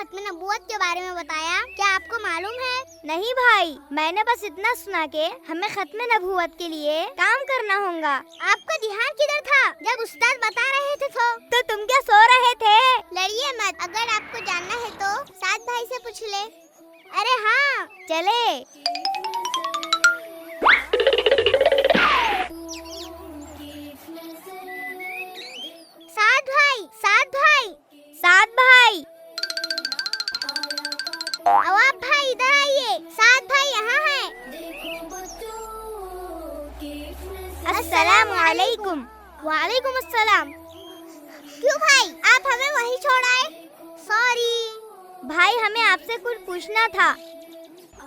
ختم نبوت کے بارے میں بتایا، کیا آپ کو معلوم ہے؟ نہیں بھائی، میں نے بس اتنا سنا کہ ہمیں ختم نبوت کے لیے کام کرنا ہوگا۔ آپ کا دھیان کدھر تھا جب استاد بتا رہے تھے؟ تو تم کیا سو رہے تھے؟ لڑیے مت، اگر آپ کو جاننا ہے تو سعد بھائی سے پوچھ لے۔ ارے ہاں چلے۔ سعد بھائی، سعد بھائی، سعد بھائی، عواب بھائی ادھر آئیے، سعد بھائی یہاں ہیں۔ السلام علیکم۔ وعلیکم السلام۔ کیوں بھائی آپ ہمیں وہیں چھوڑ آئے؟ سوری بھائی، ہمیں آپ سے کچھ پوچھنا تھا۔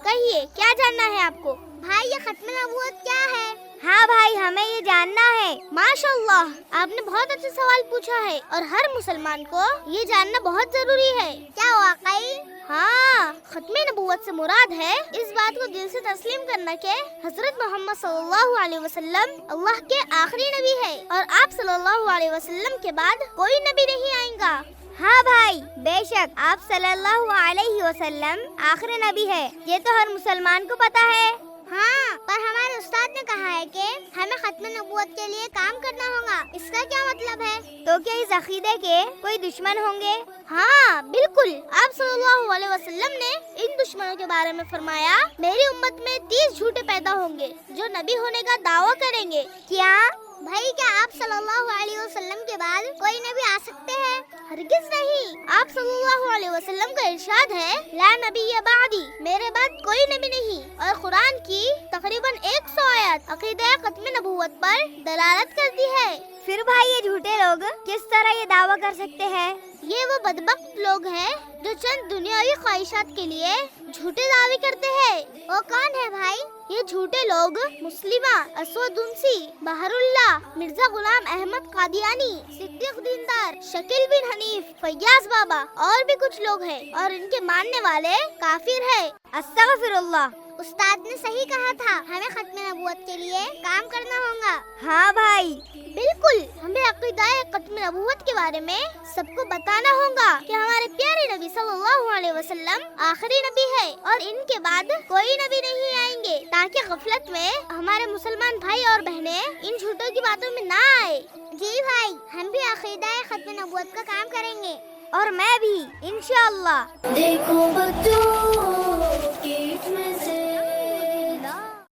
کہیے، کیا جاننا ہے آپ کو؟ بھائی یہ ختم نبوت کیا ہے؟ ہاں بھائی، ہمیں یہ جاننا ہے۔ ماشاء اللہ، آپ نے بہت اچھا سوال پوچھا ہے اور ہر مسلمان کو یہ جاننا بہت ضروری ہے۔ کیا واقعی؟ ہاں، ختم نبوت سے مراد ہے اس بات کو دل سے تسلیم کرنا کہ حضرت محمد صلی اللہ علیہ وسلم اللہ کے آخری نبی ہے اور آپ صلی اللہ علیہ وسلم کے بعد کوئی نبی نہیں آئے گا۔ ہاں بھائی، بے شک آپ صلی اللہ علیہ وسلم آخری نبی ہے، یہ تو ہر مسلمان کو پتا ہے۔ ہاں، پر ہمارے استاد نے کہا ہے کہ ہمیں ختم نبوت کے لیے کام کرنا ہوگا، اس کا کیا مطلب ہے؟ تو کیا اس عقیدے کے کوئی دشمن ہوں گے؟ ہاں بالکل، آپ صلی اللہ علیہ وسلم نے ان دشمنوں کے بارے میں فرمایا، میری امت میں 30 جھوٹے پیدا ہوں گے جو نبی ہونے کا دعویٰ کریں گے۔ کیا بھائی کیا آپ صلی اللہ علیہ وسلم کے بعد کوئی نبی آ سکتے ہیں؟ ہرگز نہیں۔ آپ صلی اللہ علیہ وسلم کا ارشاد ہے، لا نبی بعدی، میرے بعد کوئی نبی نہیں، اور قرآن کی تقریباً 100 آیات عقیدہ ختم نبوت پر دلالت کرتی ہے۔ پھر بھائی یہ جھوٹے لوگ کس طرح یہ دعویٰ کر سکتے ہیں؟ یہ وہ بدبخت لوگ ہیں جو چند دنیاوی خواہشات کے لیے جھوٹے دعوے کرتے ہیں۔ وہ کون ہے بھائی؟ یہ جھوٹے لوگ مسلمہ، اسود انسی، بہر اللہ، مرزا غلام احمد قادیانی، صدیق دیندار، شکیل بن حنیف، فیاض بابا اور بھی کچھ لوگ ہیں، اور ان کے ماننے والے کافر ہیں۔ استغفر اللہ۔ استاد نے صحیح کہا تھا، ہمیں ختم نبوت کے لیے کام کرنا ہوگا۔ ہاں بھائی بالکل، ہمیں عقیدہ ختم نبوت کے بارے میں سب کو بتانا ہوگا کہ ہمارے پیارے نبی صلی اللہ علیہ وسلم آخری نبی ہے اور ان کے بعد کوئی نبی نہیں آئیں گے، تاکہ غفلت میں ہمارے مسلمان بھائی اور بہنیں ان جھوٹوں کی باتوں میں نہ آئے۔ جی بھائی، ہم بھی عقیدہ ختم نبوت کا کام کریں گے، اور میں بھی انشاءاللہ۔ دیکھو بچوں